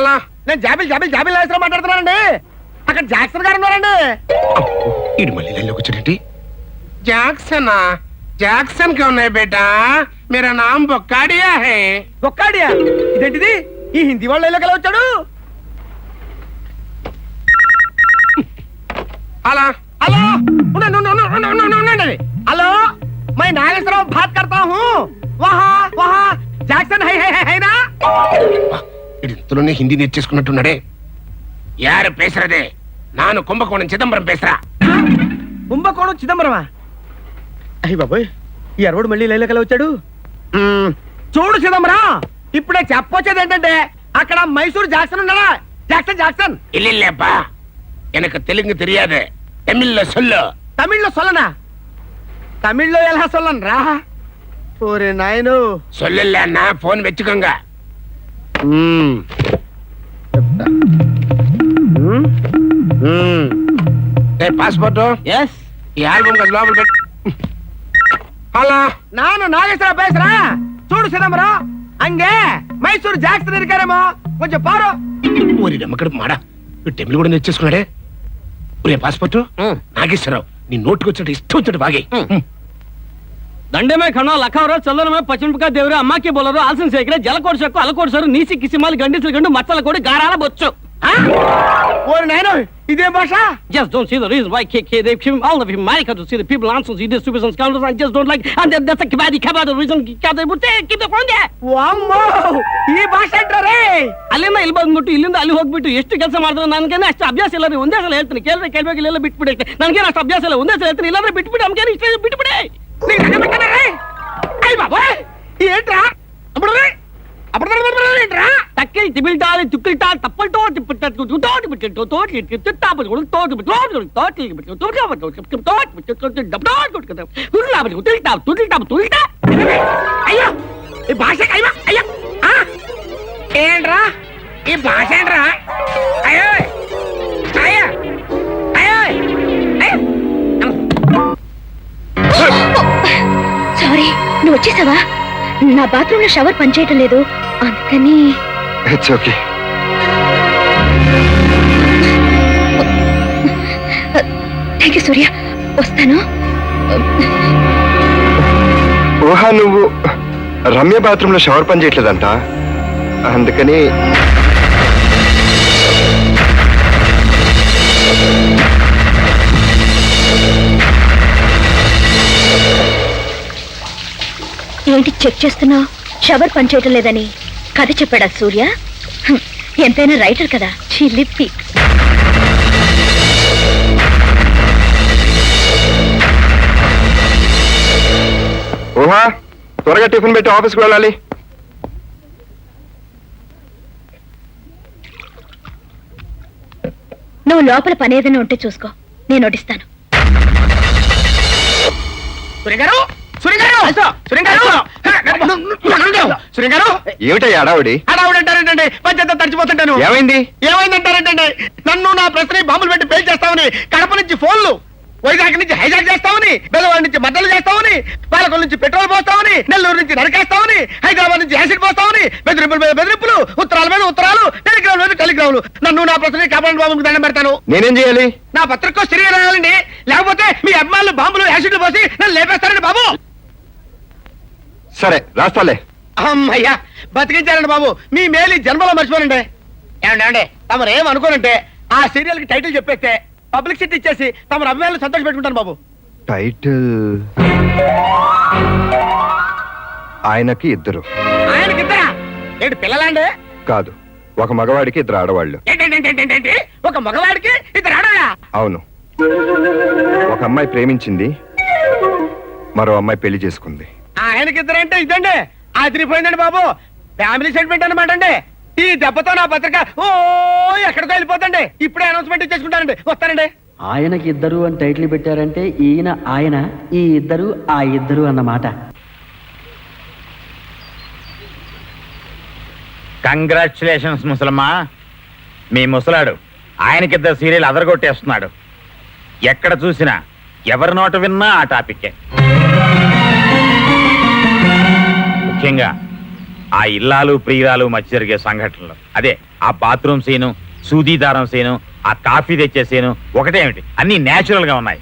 అలా నేను జాబిల్ రాజేశ్వరరావు మాట్లాడుతున్నానండి. అక్కడ జాక్సన్ గారు ఉన్నారండి. ఇడు మళ్ళీ లైన్లోకి వచ్చాడండి. జాక్సనా? జాక్సన్ క్యా ఉన్నాయి బేటా? మేరా నామ్ బొక్కాడియా హై. ఒక్కాడియా? ఇదేంటిది? ఈ హిందీ వాళ్ళ లైన్లోకి ఎలా వచ్చాడు? అలా హలో హలో मैं नागेश्वरराव बात करता हूँ. वहाँ जैक्सन है ना? ఇడు ఇంతలోనే హిందీ నేర్చేసుకున్నట్టున్నాడే. యారు పేసరదే? నాను కుంభకోణం చిదంబరం పేసరా. కుంభకోణం చిదంబరమా? అయ్యి బాబోయ్, ఈ అరవడు మళ్ళీ లైన్లోకి ఎలా వచ్చాడు? చూడు చిదంబరం, ఇప్పుడే చెప్పొచ్చేది ఏంటంటే అక్కడ మైసూర్ జాక్సన్ ఉన్నాడా? జాక్సన్ இல்லப்பா, எனக்கு தெலுங்கு தெரியாது. தமிழ்ல சொல்லு. తమిళ్లో సొల్లనా? తమిళ్లో ఎలా సొల్లను రా? ఓరే నాయను, சொல்லலன்னா போன் வெச்சுக்கோங்க. పాస్పోర్ట్ ఎస్ ఈ ఆల్బమ్ కదా లోపల పెట్టు. హలో, నాను నాగేశ్వర పేసరా. చూడు చిదంబరం, అంగే మైసూర్ జాక్సన్ ఇరికారేమో, కొంచెం పారు. ఊరి నమ్మకడు మాడా, టెంపుల్ కూడా నేర్చేసుకున్నాడే. ఊరే పాస్పోర్ట్ నాగేశ్వరరావు, నీ నోటుకు వచ్చినట్టు ఇష్టం వచ్చినట్టు బాగే. दंडे में खड़ो लखावरो चलर में पश्चिम का देवरे अम्मा की बोलरो आलसन सेकरे जलकोट सकु अलकोट सर नीसी किसिमाल गंडिसल गंडु मచ్చల कोडी गाराला बొచ్చు. ఓరి నాయనో, ఇదే భాష? Just don't see the reason why they came all of America to see the people answers see this stupid scoundrels. I just don't like, and that's a kabadi reason they would keep the phone there. ವಾಮ್ಮೋ, ಈ ಭಾಷೆ ಅಂಟ್ರೇ? ಅಲ್ಲಿಂದ ಇಲ್ಲಿ ಬಂದ್ಬಿಟ್ಟು ಇಲ್ಲಿಂದ ಅಲ್ಲಿ ಹೋಗ್ಬಿಟ್ಟು ಎಷ್ಟು ಕೆಲಸ ಮಾಡಿದ್ರು ನನಗೇನೆ ಅಷ್ಟು ಅಭ್ಯಾಸ ಇಲ್ಲ ರೀ. ಒಂದೇ ಸಲ ಹೇಳ್ತೀನಿ, ಕೇಳ್ಬೇಕು ಇಲ್ಲೆಲ್ಲ ಬಿಟ್ಬಿಡಿ. ನನಗೇನು ಅಷ್ಟು ಅಭ್ಯಾಸ ಇಲ್ಲ, ಒಂದೇ ಸಲ ಹೇಳ್ತೀನಿ, ಇಲ್ಲಾಂದ್ರೆ ಬಿಟ್ಬಿಡಿ. ನಮ್ಗೇನು ಇಷ್ಟ ಬಿಟ್ಬಿಡಿ. అయ్యి బాబోయ్, ఏంట్రా ఏంట్రా? తక్కి తిబిల్టాలి తుక్కిల్టాలి తప్పల్టో తిప్పట్టు తోటి బిట్టు తోటి తిట్టాపడు తోటి తోటి తోటి బిట్టు తోటి తోటి బిట్టు డబ్బు కొట్టుకుంటా తుల్లాబడు తుల్టా. అయ్యో, ఈ భాష అయ్యా అయ్యా ఏంట్రా? ఈ భాష ఏంట్రా? అయ్యో అయ్యా అయ్యో. సారీ, నువ్వు వచ్చేసావా? నా బాత్రూమ్ లో షవర్ పనిచేయటం లేదు, అందుకని. It's okay. థ్యాంక్ యూ సూర్య, వస్తాను. ఊహా, నువ్వు రమ్య బాత్రూమ్ లో షవర్ పని చేయట్లేదంట, అందుకని. ఏంటి చెక్ చేస్తున్నావు? షవర్ పనిచేయటం లేదని కథ చెప్పాడా సూర్య? ఎంతైనా రైటర్ కదా, చిలిపి. ఊహా, త్వరగా టిఫిన్ పెట్టి ఆఫీస్కి వెళ్ళాలి. నువ్వు లోపల పని ఏదైనా ఉంటే చూసుకో, నేను నోటిస్తాను. ఏమిటయ్యా అడావుడి? అడావుడంటారేంటండి? పంచంతా తడిచిపోతుంటాను. ఏమైందంటారేంటండి? నన్ను నా ప్రశ్న బాంబులు పెట్టి పేల్ చేస్తామని, కడప నుంచి ఫోన్లు, వైజాగ్ నుంచి హైజాక్ చేస్తామని, బెదవాడి నుంచి మద్దలు చేస్తామని, పాలకొల నుంచి పెట్రోల్ పోస్తామని, నెల్లూరు నుంచి నరకేస్తామని, హైదరాబాద్ నుంచి యాసిడ్ పోస్తామని, బెదిరింపుల మీద బెదిరింపులు, ఉత్తరాల మీద ఉత్తరాలు, టెలిగ్రామ్ మీద టెలిగ్రాములు. నన్ను నా ప్రశ్న కాపాడండి బాబుకి దండం పెడతాను. నేనేం చేయాలి? నా పత్రికో సిరిగా రాయాలండి, లేకపోతే మీ అభిమానులు బాంబులు యాసిడ్లు పోసి నన్ను లేపేస్తారండి బాబు. సరే రాస్తాలే. అమ్మయ్యా, బతికించారండి బాబు. మీ మేలు జన్మలో మర్చిపోనండి. ఏమండి, తమరు ఏమనుకోనంటే ఆ సీరియల్ కి టైటిల్ చెప్పేస్తే పబ్లిసిటీ ఇచ్చేసి తమరు అభిమానులు సంతోష పెట్టుకుంటాను బాబు. టైటిల్ ఆయనకి ఇద్దరు. ఆయనకి ఇద్దరా? ఏంటి పిల్లలండి? కాదు, ఒక మగవాడికి ఇద్దరు ఆడవాళ్ళు. ఏంటి ఒక మగవాడికి ఇద్దరు ఆడవాళ్ళా? అవును, ఒక అమ్మాయి ప్రేమించింది, మరో అమ్మాయి పెళ్లి చేసుకుంది. ఆయనకి ఇద్దరంటే ఇదండి అదిరిపోయిందండి బాబు. ఫ్యామిలీ సెంటిమెంట్ అనమాట అండి. ఈ దెబ్బతో నా పత్రిక ఓ ఎక్కడికో వెళ్ళిపోతండి. ఇప్పుడే అనౌన్స్మెంట్ ఇచ్చేసుకుంటానండి, వస్తానండి. ఆయనకి ఇద్దరు అని టైటిల్ పెట్టారంటే ఈయన ఆయన, ఈ ఇద్దరు ఆ ఇద్దరు అన్నమాట. కంగ్రాచులేషన్స్ ముసలమ్మా, మీ ముసలాడు ఆయనకిద్దరు సీరియల్ అదరగొట్టేస్తున్నాడు. ఎక్కడ చూసినా ఎవరి నోట విన్నా ఆ టాపిక్కే. ముఖ్యంగా ఆ ఇల్లాలు ప్రియురాలు మధ్య జరిగే సంఘటనలు, అదే ఆ బాత్రూమ్ సీను, సూదీదారం సీను, ఆ కాఫీ తెచ్చే సీను ఒకటేమిటి, అన్ని నేచురల్ గా ఉన్నాయి.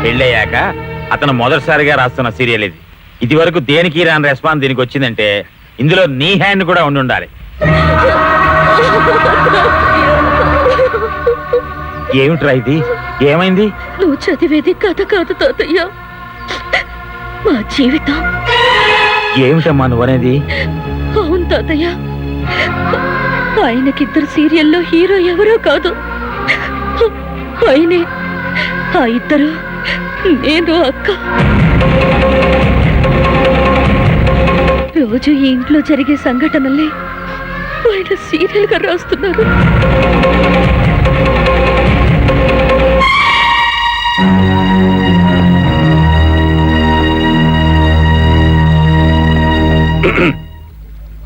పెళ్ళయ్యాక అతను మొదటిసారిగా రాస్తున్న సీరియల్ ఇది. ఇది వరకు దేనికి రాని రెస్పాన్స్ దీనికి వచ్చిందంటే ఇందులో నీ హ్యాండ్ కూడా ఉండి ఉండాలి. ఏమిట్రా ఇది? ఏమైంది? నువ్వు చదివేది కథ కాదు తాతయ్య, మా జీవితం. ఏమిటమ్మా నువ్వనేది? అవును తాతయ్య, ఆయనకిద్దరు సీరియల్లో హీరో ఎవరో కాదు, ఆయనే. ఆ ఇద్దరు నేను, అక్క. రోజు ఈ ఇంట్లో జరిగే సంఘటనల్ని ఆయన సీరియల్ గా రాస్తున్నారు.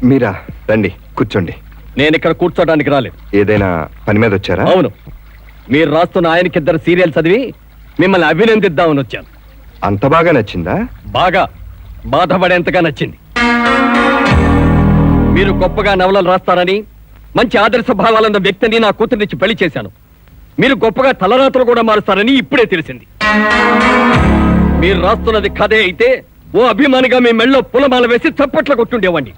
మీరా రండి, కూర్చోండి. నేను ఇక్కడ కూర్చోడానికి రాలేదు. ఏదైనా పని మీద వచ్చారా? అవును, మీరు రాస్తున్న ఆయనకిద్దరు సీరియల్ చదివి మిమ్మల్ని అభినందిద్దామని వచ్చాను. అంత బాగా నచ్చిందా? బాగా, బాధపడేంతగా నచ్చింది. మీరు గొప్పగా నవలలు రాస్తారని, మంచి ఆదర్శ భావాలున్న వ్యక్తిని నా కూతురినిచ్చి పెళ్లి చేశాను. మీరు గొప్పగా తలరాత్రులు కూడా మారుస్తారని ఇప్పుడే తెలిసింది. మీరు రాస్తున్నది కథే అయితే ఓ అభిమానిగా మీ మెళ్ళో పూలమాల వేసి చప్పట్లు కొట్టుండేవాడిని.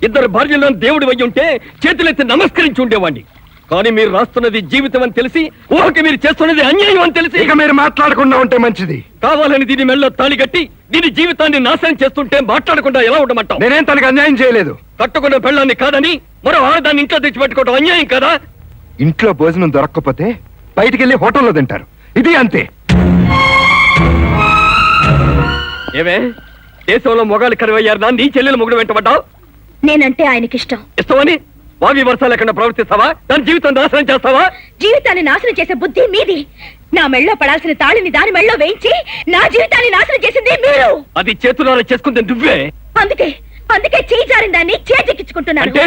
ఇద్దరు భార్యలను దేవుడి వయ్యి ఉంటే చేతులెత్తి నమస్కరించి ఉండేవాడిని. కానీ మీరు రాస్తున్నది జీవితం అని తెలిసి, ఊహకి మీరు చేస్తున్నది అన్యాయం అని తెలిసి, ఇక మీరు మాట్లాడకుండా ఉంటే మంచిది. కావాలని దీని మెళ్ళో తాళి కట్టి దీని జీవితాన్ని నాశనం చేస్తుంటే మాట్లాడకుండా ఎలా ఉండమంటావు? నేనేం తనకు అన్యాయం చేయలేదు. కట్టుకున్న పెళ్ళాన్ని కాదని మరో ఆడదాన్ని ఇంట్లో తెచ్చిపెట్టుకోవడం అన్యాయం కదా? ఇంట్లో భోజనం దొరక్కపోతే బయటికి వెళ్ళి హోటల్లో తింటారు, ఇది అంతే. ఏమే, దేశంలో మొగాలు కరువయ్యారు, నీ చెల్లెలు మొగుడు వెంటబడ్డావు. నేనంటే ఆయనకిష్టం. ఇష్టమని వావి వర్షాలు లేకుండా ప్రవర్తిస్తావా? దాని జీవితం నాశనం చేస్తావా? జీవితాన్ని నాశనం చేసే బుద్ధి మీది. నా మెళ్ళో పడాల్సిన తాళిని దాని మెళ్ళో వేయించి నా జీవితాన్ని నాశనం చేసింది మీరు. అది చేతులారా చేసుకుంటే నువ్వే. అందుకే అందుకే చేయి జారిన దాన్ని చేజెక్కించుకుంటున్నాను. అంటే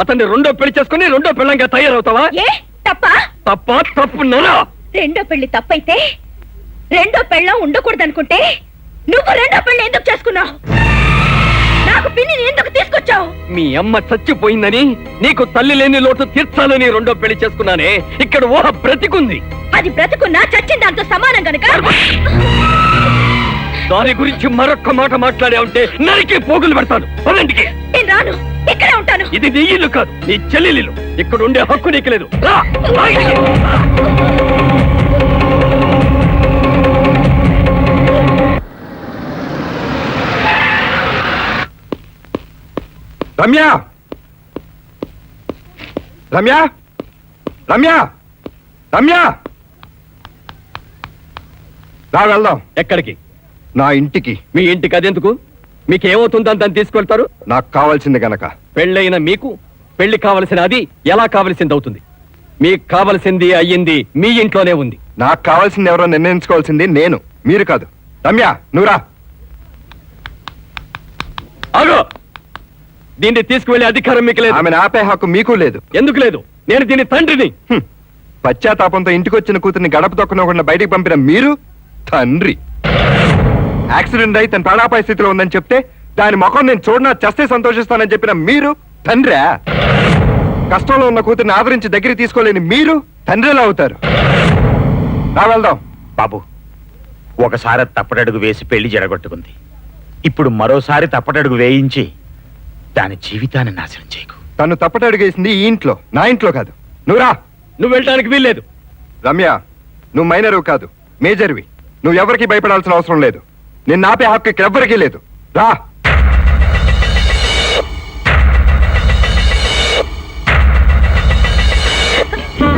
అతన్ని రెండో పెళ్లి చేసుకుని రెండో పెళ్ళంగా తయారవుతావా? ఏ తప్ప? తప్పున్నారా? రెండో పెళ్లి తప్పైతే రెండో పెళ్ళం ఉండకూడదనుకుంటే నువ్వు రెండో పెళ్లి ఎందుకు చేసుకున్నావు? నాకు పిన్నిని ఎందుకు తీసుకొచ్చావు? మీ అమ్మ చచ్చిపోయిందని, నీకు తల్లి లేని లోటు తీర్చాలని రెండో పెళ్లి చేసుకున్నానే. ఇక్కడ ఊహ బ్రతికుంది. అది బ్రతుకున్నా చచ్చిన దాంతో సమానం గనక. దాని గురించి మరొక్క మాట మాట్లాడే ఉంటే నరికి పోగులు పెడతాను. పదంటికి. నేను రాను, ఇక్కడే ఉంటాను. ఇది నీ ఇల్లు కాదు, నీ చెల్లెలిల్లు. ఇక్కడ ఉండే హక్కు నీకు లేదు. రా. రమ్య, రమ్య, రమ్య, రమ్య, రా వెళ్దాం. ఎక్కడికి? నా ఇంటికి. మీ ఇంటికి అదెందుకు? మీకేమవుతుందని దాన్ని తీసుకెళ్తారు? నాకు కావాల్సింది గనక. పెళ్ళైన మీకు పెళ్లి కావలసిన అది ఎలా కావలసింది అవుతుంది? మీకు కావలసింది అయ్యింది మీ ఇంట్లోనే ఉంది. నాకు కావాల్సింది ఎవరో నిర్ణయించుకోవాల్సింది నేను, మీరు కాదు. రమ్య, నువ్వురా. ఆగో, దీన్ని తీసుకువెళ్లే అధికారం మీకు లేదు. ఆమెను ఆపే హక్కు మీకు లేదు. ఎందుకు లేదు? నేను దీని తండ్రిని. పశ్చాత్తాపంతో ఇంటికొచ్చిన కూతుర్ని గడప తొక్కనకుండా బయటికి పంపిన మీరు తండ్రి. యాక్సిడెంట్ అయి తన ప్రాణాపాయ స్థితిలో ఉందని చెప్తే దాని ముఖం నేను చూడనా చస్తే సంతోషిస్తానని చెప్పిన మీరు తండ్రా? కష్టంలో ఉన్న కూతుర్ని ఆదరించి దగ్గరికి తీసుకోలేని మీరు తండ్రిలా అవుతారు. రా వెళ్దాం. బాబు, ఒకసారి తప్పటడుగు వేసి పెళ్లి జరగొట్టుకుంది. ఇప్పుడు మరోసారి తప్పటడుగు వేయించి దాని జీవితాన్ని నాశనం చేయకు. తను తప్పటడుగేసింది ఈ ఇంట్లో, నా ఇంట్లో కాదు. నువ్వు రా. నువ్వు వెళ్ళడానికి వీల్లేదు. రమ్య, నువ్వు మైనరు కాదు, మేజర్వి. నువ్వు ఎవరికి భయపడాల్సిన అవసరం లేదు. నిన్ను ఆపే హక్కు ఇక్కడ ఎవ్వరికీ లేదు. రా.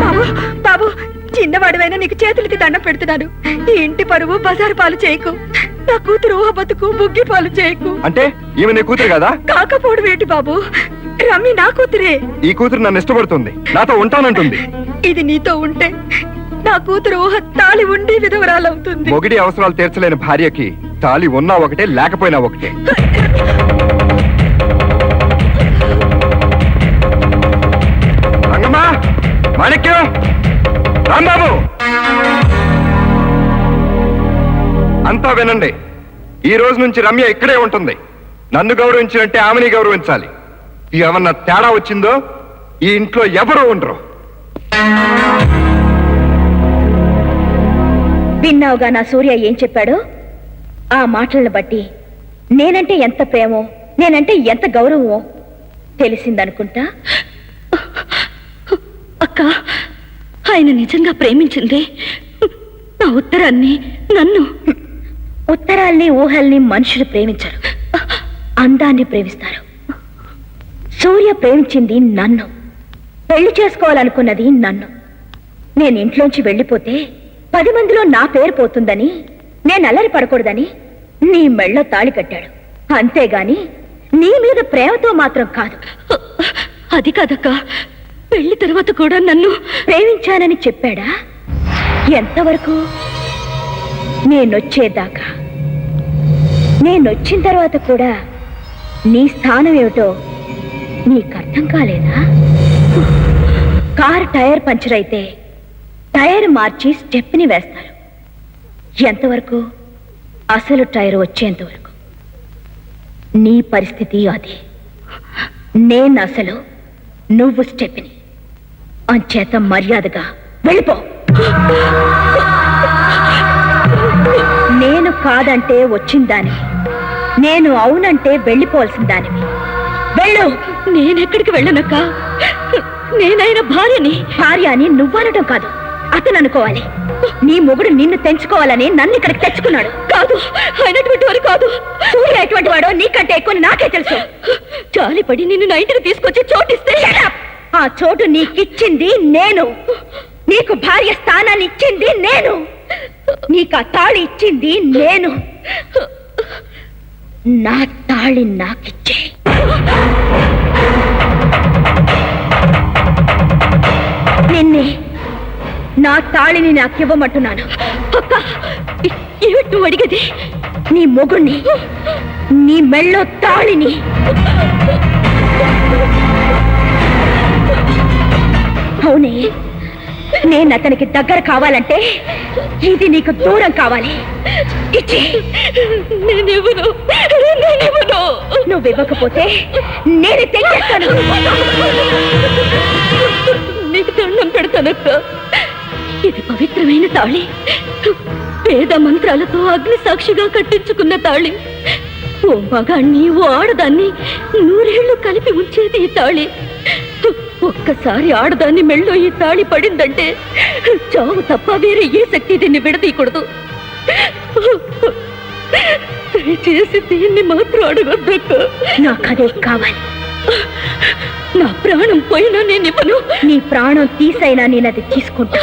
బాబు, బాబు, చిన్నవాడివైనా నీకు చేతులకి దండం పెడుతున్నాను. ఈ ఇంటి పరువు బజారు పాలు చేయకు. నా కూతురు ఊహ బతుకు బుగ్గి పాలు చేయకు. అంటే ఈమె నీ కూతురు కదా? కాకపోవడం ఏంటి బాబు? రమ్మి నా కూతురే. ఈ కూతురు నన్ను ఇష్టపడుతుంది, నాతో ఉంటానంటుంది. ఇది నీతో ఉంటే నా కూతురు ఊహ తాళి ఉండి విధవరాలవుతుంది. మొగిడి అవసరాలు తీర్చలేని భార్యకి తాళి ఉన్నా ఒకటే, లేకపోయినా ఒకటే. రంగమ్మా, మాణిక్యం, రాంబాబు, అంతా వినండి. ఈ రోజు నుంచి రమ్య ఇక్కడే ఉంటుంది. నన్ను గౌరవించినట్టే ఆమెని గౌరవించాలి. ఏమన్నా తేడా వచ్చిందో ఈ ఇంట్లో ఎవరు ఉండరు. విన్నావుగా నా సూర్య ఏం చెప్పాడో? ఆ మాటలను బట్టి నేనంటే ఎంత ప్రేమో, నేనంటే ఎంత గౌరవమో తెలిసిందనుకుంటా. అక్క, ఆయన నిజంగా ప్రేమించింది నా ఉత్తరాన్ని, నన్ను. ఉత్తరాల్ని ఊహల్ని మనుషులు ప్రేమించరు, అందాన్ని ప్రేమిస్తారు. సూర్య ప్రేమించింది నన్ను, పెళ్లి చేసుకోవాలనుకున్నది నన్ను. నేను ఇంట్లోంచి వెళ్ళిపోతే 10 మందిలో నా పేరు పోతుందని, నేను అల్లరి పడకూడదని నీ మెళ్ళో తాళి కట్టాడు. అంతేగాని నీ మీద ప్రేమతో మాత్రం కాదు. అది కాదక్క, పెళ్లి తర్వాత కూడా నన్ను ప్రేమించానని చెప్పాడా? ఎంతవరకు? నేనొచ్చేదాకా. నేనొచ్చిన తర్వాత కూడా నీ స్థానం ఏమిటో నీకు అర్థం కాలేదా? కారు టైర్ పంచర్ అయితే టైర్ మార్చి స్టెప్ని వేస్తారు. ఎంతవరకు? అసలు టైర్ వచ్చేంత వరకు. నీ పరిస్థితి అదే. నేను అసలు, నువ్వు స్టెప్ని. అంచేత మర్యాదగా వెళ్ళిపో. నేను కాదంటే వచ్చిందానివి, నేను అవునంటే వెళ్ళిపోవాల్సిన దానివి. వెళ్ళు. నేనెక్కడికి వెళ్ళనక్క. నేనైనా భార్యని. భార్య అని నువ్వనటం కాదు, అతను అనుకోవాలి. నీ మొగుడు నిన్ను తెంచుకోవాలని నన్ను ఇక్కడికి తెచ్చుకున్నాడు. కాదు, అయినటువంటి వాడు కాదు. సూర్య ఎటువంటి వాడో నీకంటే ఎక్కువ నాకే తెలుసు. జాలిపడి నిన్ను నా ఇంటికి తీసుకొచ్చి చోటిస్తే ఆ చోటు నీకిచ్చింది నేను. నీకు భార్య స్థానాన్ని ఇచ్చింది నేను. నీకు ఆ తాళి ఇచ్చింది నేను. నా తాళి నాకిచ్చే. నిన్నే, నా తాళిని నాకివ్వమంటున్నాను. అక్క, ఏమిటి నువ్వు అడిగేది? నీ మొగుణ్ణి, నీ మెళ్ళో తాళిని. అవునే, నేను అతనికి దగ్గర కావాలంటే ఇది నీకు దూరం కావాలి. నువ్వు ఇవ్వకపోతే నేను తెచ్చేస్తాను. నీకు దండం పెడతానక్క. ఇది పవిత్రమైన తాళి, వేద మంత్రాలతో అగ్ని సాక్షిగా కట్టించుకున్న తాళి. ఓ మగాణ్ణి, ఓ ఆడదాన్ని 100 ఏళ్లు కలిపి ఉంచేది ఈ తాళి. ఒక్కసారి ఆడదాన్ని మెళ్ళో ఈ తాళి పడిందంటే చావు తప్ప వేరే ఏ శక్తి దీన్ని విడదీయకూడదు. దయచేసి దీన్ని మాత్రం అడగొద్దక్క. నాకదే కావాలి. నా ప్రాణం పోయినా నేను ఇవ్వను. నీ ప్రాణం తీసైనా నేను అది తీసుకుంటా.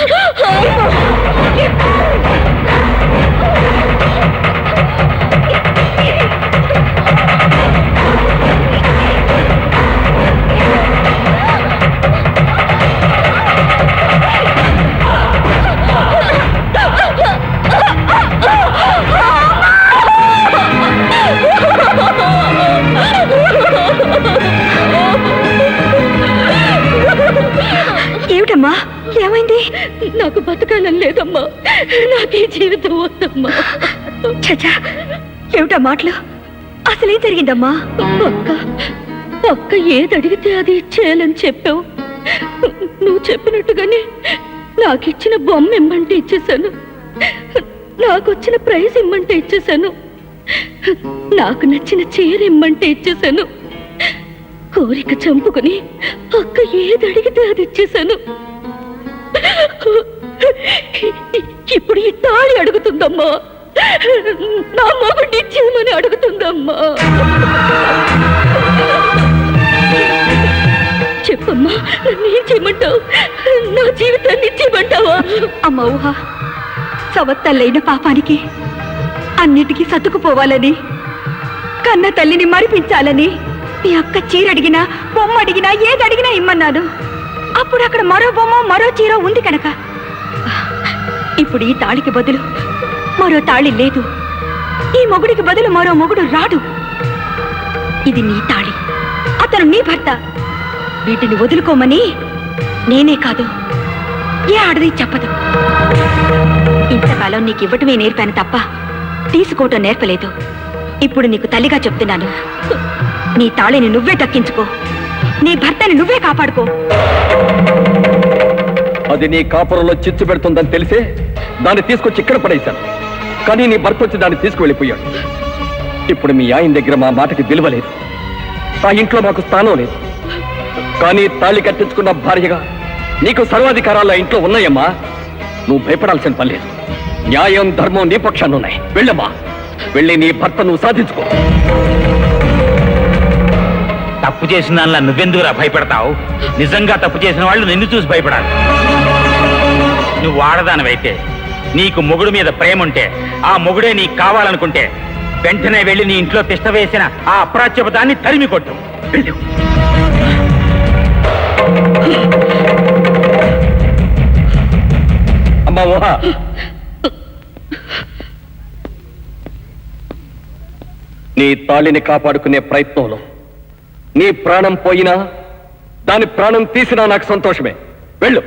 ఏమిటమ్మా, ఏమైంది? నాకు బతకాలని లేదమ్మా. నాకే జీవితం వద్దమ్మా. చచ్చా, ఏమిటా మాటలు? అసలేం జరిగిందమ్మా? అక్క ఏది అడిగితే అది ఇచ్చేయాలని చెప్పావు. నువ్వు చెప్పినట్టుగానే నాకిచ్చిన బొమ్మ ఇమ్మంటే ఇచ్చేశాను. నాకొచ్చిన ప్రైజ్ ఇమ్మంటే ఇచ్చేశాను. నాకు నచ్చిన చీర ఇమ్మంటే ఇచ్చేశాను. కోరిక చంపుకుని అక్క ఏది అడిగితే అది ఇచ్చేశాను. ఇప్పుడు ఈ తాళి అడుగుతుందమ్మా. నా మొగుడిని ఇచ్చేయమని అడుగుతుందమ్మా. చెప్పమ్మా, నన్నేం చేయమంటావు? నా జీవితాన్ని ఇచ్చేయమంటావా? అమ్మ ఊహ, సవత్తల్లైన పాపానికి అన్నిటికీ సతుకుపోవాలని, కన్న తల్లిని మరిపించాలని మీ అక్క చీర అడిగినా, బొమ్మ అడిగినా, ఏది అడిగినా ఇమ్మన్నాను. అప్పుడు అక్కడ మరో బొమ్మ, మరో చీర ఉంది కనుక. ఇప్పుడు ఈ తాళికి బదులు మరో తాళి లేదు. ఈ మొగుడికి బదులు మరో మొగుడు రాడు. ఇది నీ తాళి, అతను నీ భర్త. వీటిని వదులుకోమని నేనే కాదు, ఏ ఆడది చెప్పదు. ఇంతకాలం నీకు ఇవ్వటమే నేర్పాను తప్ప తీసుకోవటం నేర్పలేదు. ఇప్పుడు నీకు తల్లిగా చెప్తున్నాను, నీ తాళిని నువ్వే దక్కించుకో, నీ భర్తని నువ్వే కాపాడుకో. అది నీ కాపురంలో చిచ్చు పెడుతుందని తెలిసే దాన్ని తీసుకొచ్చి ఇక్కడ పడేశాను. కానీ నీ భర్త వచ్చి దాన్ని తీసుకువెళ్ళిపోయాడు. ఇప్పుడు మీ ఆయన దగ్గర మా మాటకి విలువ లేదు, ఆ ఇంట్లో మాకు స్థానం లేదు. కానీ తాళి కట్టించుకున్న భార్యగా నీకు సర్వాధికారాలు ఆ ఇంట్లో ఉన్నాయమ్మా. నువ్వు భయపడాల్సిన పని లేదు. న్యాయం ధర్మం నీ పక్షాన్ని ఉన్నాయి. వెళ్ళమ్మా, వెళ్ళి నీ భర్త నువ్వు సాధించుకో. తప్పు చేసిన దానిలా నువ్వెందుకురా భయపడతావు? నిజంగా తప్పు చేసిన వాళ్ళు నిన్ను చూసి భయపడాలి. నువ్వు ఆడదానివైతే, నీకు మొగుడు మీద ప్రేమ ఉంటే, ఆ మొగుడే నీకు కావాలనుకుంటే వెంటనే వెళ్ళి నీ ఇంట్లో తిష్ట వేసిన ఆ అప్రాచ్యపదాన్ని తరిమి కొట్టు. వెళ్ళు. అమ్మా ఊహ, నీ తాళిని కాపాడుకునే ప్రయత్నంలో నీ ప్రాణం పోయినా దాని ప్రాణం తీసినా నాకు సంతోషమే. వెళ్ళు.